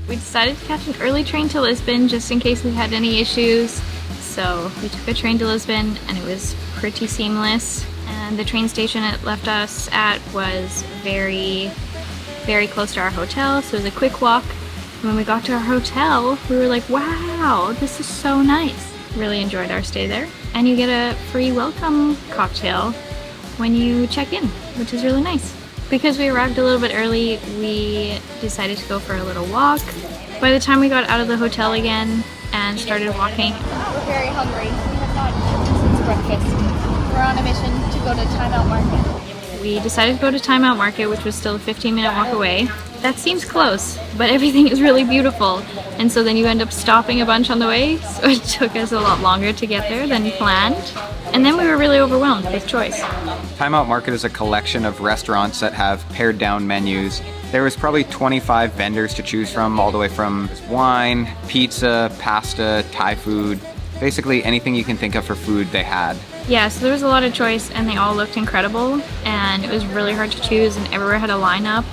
We decided to catch an early train to Lisbon just in case we had any issues. So we took a train to Lisbon and it was pretty seamless. And the train station it left us at was very close to our hotel, so it was a quick walk. When we got to our hotel, we were like, wow, this is so nice. Really enjoyed our stay there. And you get a free welcome cocktail when you check in, which is really nice. Because we arrived a little bit early, we decided to go for a little walk. By the time we got out of the hotel again and started walking, we're very hungry. We have not eaten since breakfast. We're on a mission to go to Time Out Market. We decided to go to Time Out Market, which was still a 15-minute walk away. That seems close, but everything is really beautiful. And so then you end up stopping a bunch on the way, so it took us a lot longer to get there than planned. And then we were really overwhelmed with choice. Time Out Market is a collection of restaurants that have pared down menus. There was probably 25 vendors to choose from, all the way from wine, pizza, pasta, Thai food. Basically anything you can think of for food they had. Yeah, so there was a lot of choice and they all looked incredible, and it was really hard to choose and everywhere had a lineup.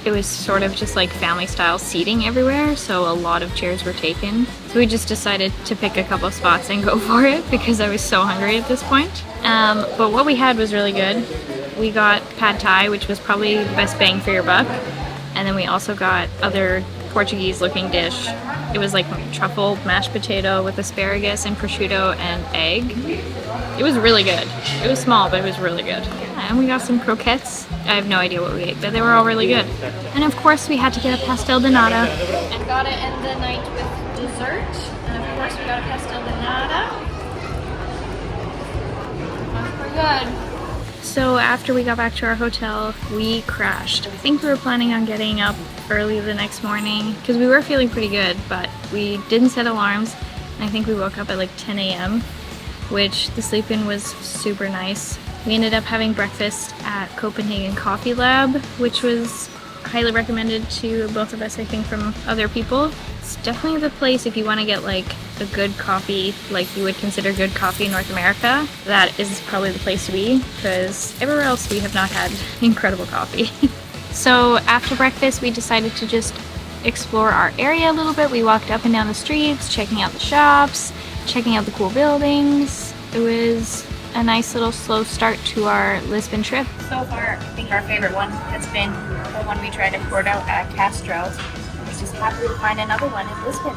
It was sort of just like family style seating everywhere, so a lot of chairs were taken. So we just decided to pick a couple spots and go for it because I was so hungry at this point. But what we had was really good. We got pad thai, which was probably the best bang for your buck. And then we also got other Portuguese looking dish. It was like truffle mashed potato with asparagus and prosciutto and egg. It was really good. It was small, but it was really good. And we got some croquettes. I have no idea what we ate, but they were all really good. And of course we had to get a pastel de nata. And gotta end the night with dessert. And of course we got a pastel de nata. That's pretty good. So after we got back to our hotel, we crashed. I think we were planning on getting up early the next morning because we were feeling pretty good, but we didn't set alarms. And I think we woke up at like 10 a.m., which the sleep-in was super nice. We ended up having breakfast at Copenhagen Coffee Lab, which was highly recommended to both of us, I think, from other people. It's definitely the place if you want to get like a good coffee, like you would consider good coffee in North America. That is probably the place to be, because everywhere else we have not had incredible coffee. So after breakfast, we decided to just explore our area a little bit. We walked up and down the streets, checking out the shops, checking out the cool buildings. It was a nice little slow start to our Lisbon trip. So far, I think our favorite one has been the one we tried in Porto at Castro. We're just happy to find another one in Lisbon.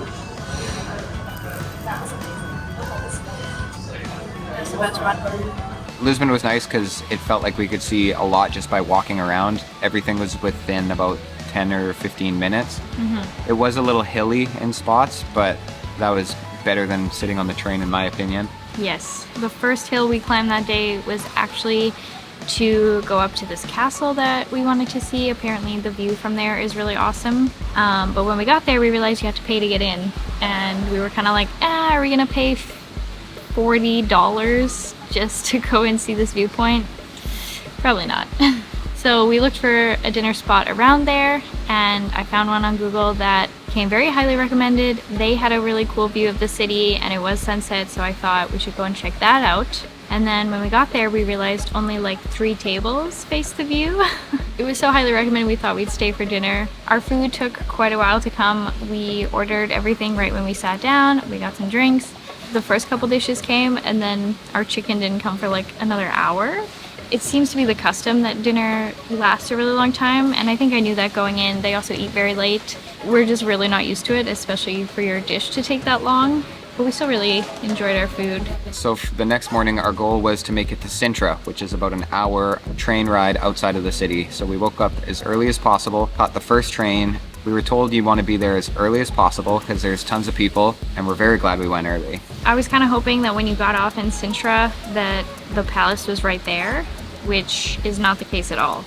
That's the best one. Lisbon was nice because it felt like we could see a lot just by walking around. Everything was within about 10 or 15 minutes. It was a little hilly in spots, but that was better than sitting on the train in my opinion. Yes, the first hill we climbed that day was actually to go up to this castle that we wanted to see. Apparently the view from there is really awesome. But when we got there, we realized you have to pay to get in. And we were kind of like, are we gonna pay $40 just to go and see this viewpoint? Probably not. So we looked for a dinner spot around there, and I found one on Google that came very highly recommended. They had a really cool view of the city and it was sunset, so I thought we should go and check that out. And then when we got there, we realized only like 3 tables faced the view. It was so highly recommended we thought we'd stay for dinner. Our food took quite a while to come. We ordered everything right when we sat down. We got some drinks. The first couple dishes came, and then our chicken didn't come for like another hour. It seems to be the custom that dinner lasts a really long time, and I think I knew that going in. They also eat very late. We're just really not used to it, especially for your dish to take that long, but we still really enjoyed our food. So the next morning our goal was to make it to Sintra, which is about an hour train ride outside of the city. So we woke up as early as possible, caught the first train. We were told you want to be there as early as possible because there's tons of people, and we're very glad we went early. I was kind of hoping that when you got off in Sintra that the palace was right there, which is not the case at all.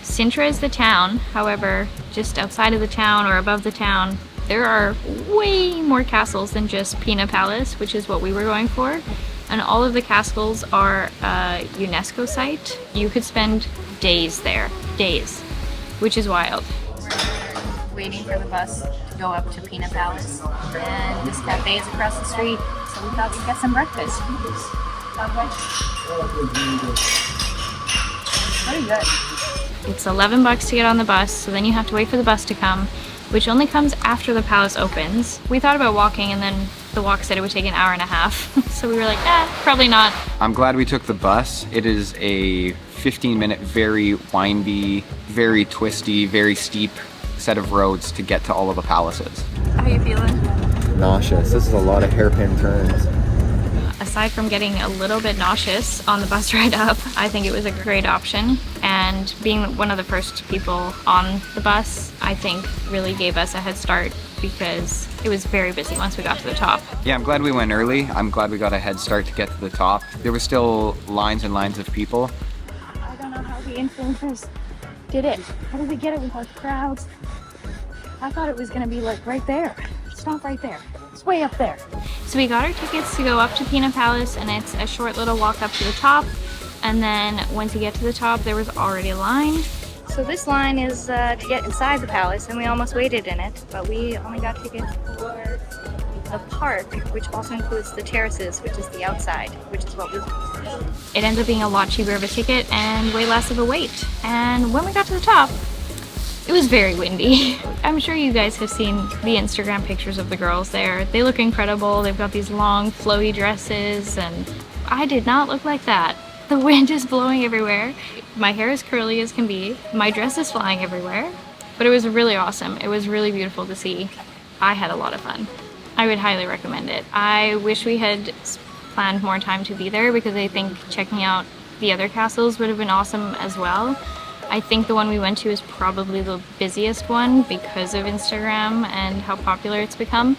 Sintra is the town, however, just outside of the town or above the town, there are way more castles than just Pina Palace, which is what we were going for. And all of the castles are a UNESCO site. You could spend days there, days, which is wild. We're waiting for the bus to go up to Pina Palace, and this cafe is across the street, so we thought we'd get some breakfast. Pretty good. It's $11 to get on the bus, so then you have to wait for the bus to come. which only comes after the palace opens. We thought about walking, and then the walk said it would take an hour and a half. So we were like, probably not. I'm glad we took the bus. It is a 15-minute, very windy, very twisty, very steep set of roads to get to all of the palaces. How are you feeling? Nauseous. This is a lot of hairpin turns. Aside from getting a little bit nauseous on the bus ride up, I think it was a great option. And being one of the first people on the bus, I think really gave us a head start because it was very busy once we got to the top. Yeah, I'm glad we went early. I'm glad we got a head start to get to the top. There were still lines and lines of people. I don't know how the influencers did it. How did they get it without the crowds? I thought it was gonna be like right there. It's not right there. It's way up there. So we got our tickets to go up to Pina Palace, and it's a short little walk up to the top. And then once you get to the top, there was already a line. So this line is to get inside the palace, and we almost waited in it, but we only got tickets for the park, which also includes the terraces, which is the outside, which is what we wanted. It ends up being a lot cheaper of a ticket and way less of a wait. And when we got to the top, it was very windy. I'm sure you guys have seen the Instagram pictures of the girls there. They look incredible. They've got these long flowy dresses, and I did not look like that. The wind is blowing everywhere. My hair is curly as can be. My dress is flying everywhere. But it was really awesome. It was really beautiful to see. I had a lot of fun. I would highly recommend it. I wish we had planned more time to be there because I think checking out the other castles would have been awesome as well. I think the one we went to is probably the busiest one because of Instagram and how popular it's become.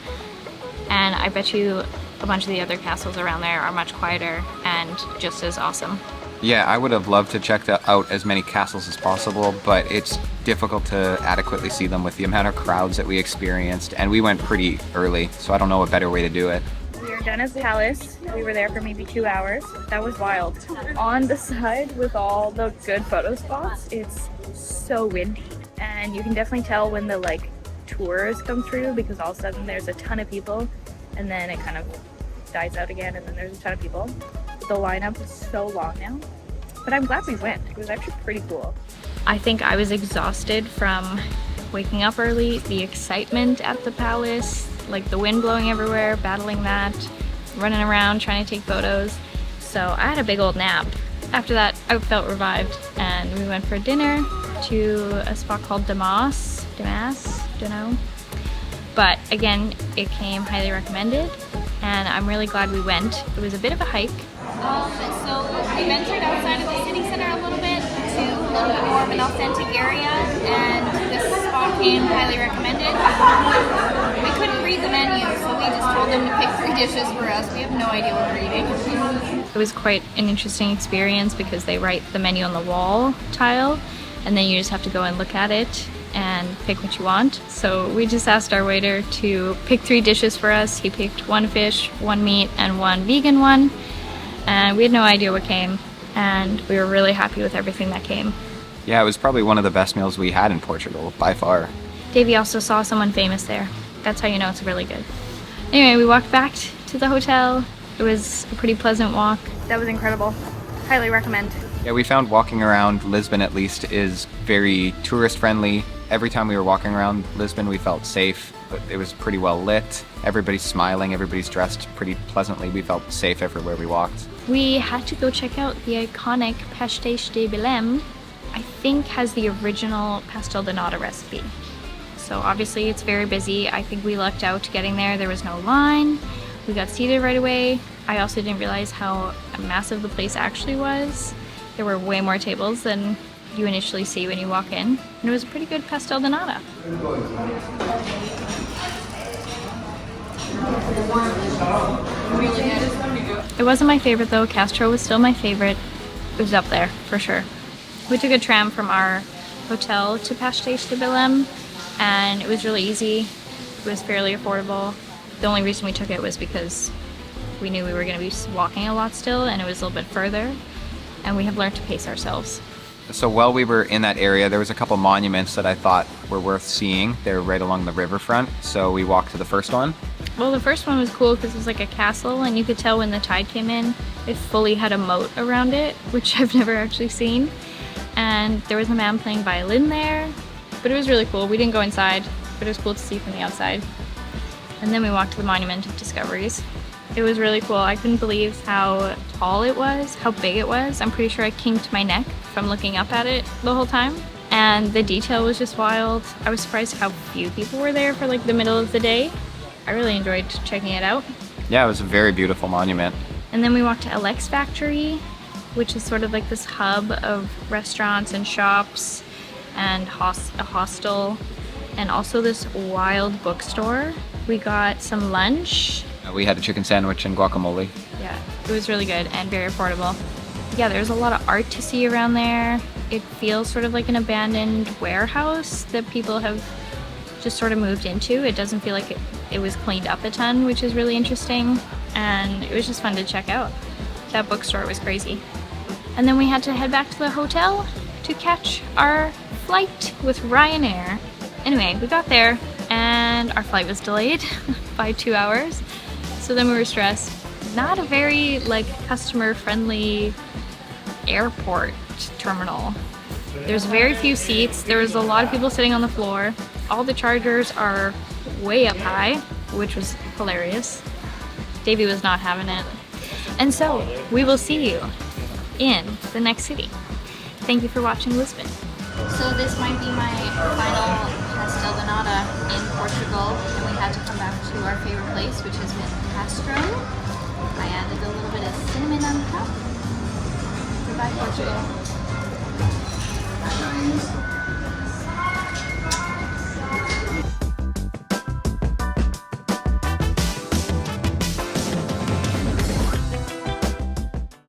And I bet you a bunch of the other castles around there are much quieter and just as awesome. Yeah, I would have loved to check out as many castles as possible, but it's difficult to adequately see them with the amount of crowds that we experienced, and we went pretty early, so I don't know a better way to do it. We were done at the palace. We were there for maybe 2 hours. That was wild. On the side with all the good photo spots, it's so windy, and you can definitely tell when the tours come through because all of a sudden there's a ton of people, and then it kind of dies out again, and then there's a ton of people. The lineup is so long now, but I'm glad we went. It was actually pretty cool. I think I was exhausted from waking up early, the excitement at the palace, like the wind blowing everywhere, battling that, running around trying to take photos. So I had a big old nap. After that, I felt revived, and we went for dinner to a spot called Damas, don't know. But again, it came highly recommended, and I'm really glad we went. It was a bit of a hike. So we ventured outside of the city center a little bit to a little bit more of an authentic area, and this spot came highly recommended. We couldn't read the menu, so we just told them to pick 3 dishes for us. We have no idea what we're eating. It was quite an interesting experience because they write the menu on the wall tile, and then you just have to go and look at it and pick what you want. So we just asked our waiter to pick 3 dishes for us. He picked 1 fish, 1 meat, and 1 vegan one. And we had no idea what came, and we were really happy with everything that came. Yeah, it was probably one of the best meals we had in Portugal, by far. Davey also saw someone famous there. That's how you know it's really good. Anyway, we walked back to the hotel. It was a pretty pleasant walk. That was incredible. Highly recommend. Yeah, we found walking around Lisbon at least is very tourist friendly. Every time we were walking around Lisbon, we felt safe. It was pretty well lit. Everybody's smiling, everybody's dressed pretty pleasantly. We felt safe everywhere we walked. We had to go check out the iconic pastéis de Belém. I think has the original pastel de nata recipe. So obviously it's very busy. I think we lucked out getting there. There was no line. We got seated right away. I also didn't realize how massive the place actually was. There were way more tables than you initially see when you walk in. And it was a pretty good pastel de nata. It wasn't my favorite though. Castro was still my favorite. It was up there for sure. We took a tram from our hotel to Pastéis de Belém, and it was really easy. It was fairly affordable. The only reason we took it was because we knew we were going to be walking a lot still, and it was a little bit further, and we have learned to pace ourselves. So while we were in that area, there was a couple monuments that I thought were worth seeing. They're right along the riverfront, so we walked to the first one. Well, the first one was cool because it was like a castle, and you could tell when the tide came in, it fully had a moat around it, which I've never actually seen. And there was a man playing violin there, but it was really cool. We didn't go inside. but it was cool to see from the outside. And then we walked to the Monument of Discoveries. It was really cool. I couldn't believe how tall it was, how big it was. I'm pretty sure I kinked my neck from looking up at it the whole time. And the detail was just wild. I was surprised how few people were there for like the middle of the day. I really enjoyed checking it out. Yeah, it was a very beautiful monument. And then we walked to LX Factory, which is sort of like this hub of restaurants and shops and a hostel, and also this wild bookstore. We got some lunch. We had a chicken sandwich and guacamole. Yeah, it was really good and very affordable. Yeah, there's a lot of art to see around there. It feels sort of like an abandoned warehouse that people have just sort of moved into. It doesn't feel like it was cleaned up a ton, which is really interesting. And it was just fun to check out. That bookstore was crazy. And then we had to head back to the hotel to catch our flight with Ryanair. Anyway, we got there and our flight was delayed by 2 hours. So then we were stressed. Not a very like customer friendly airport terminal. There's very few seats. There was a lot of people sitting on the floor. All the chargers are way up high, which was hilarious. Davey was not having it. And so we will see you in the next city. Thank you for watching Lisbon. So this might be my final pastel de nata in Portugal, and we had to come back to our favorite place, which has been Castro. I added a little bit of cinnamon on top. Goodbye, Portugal.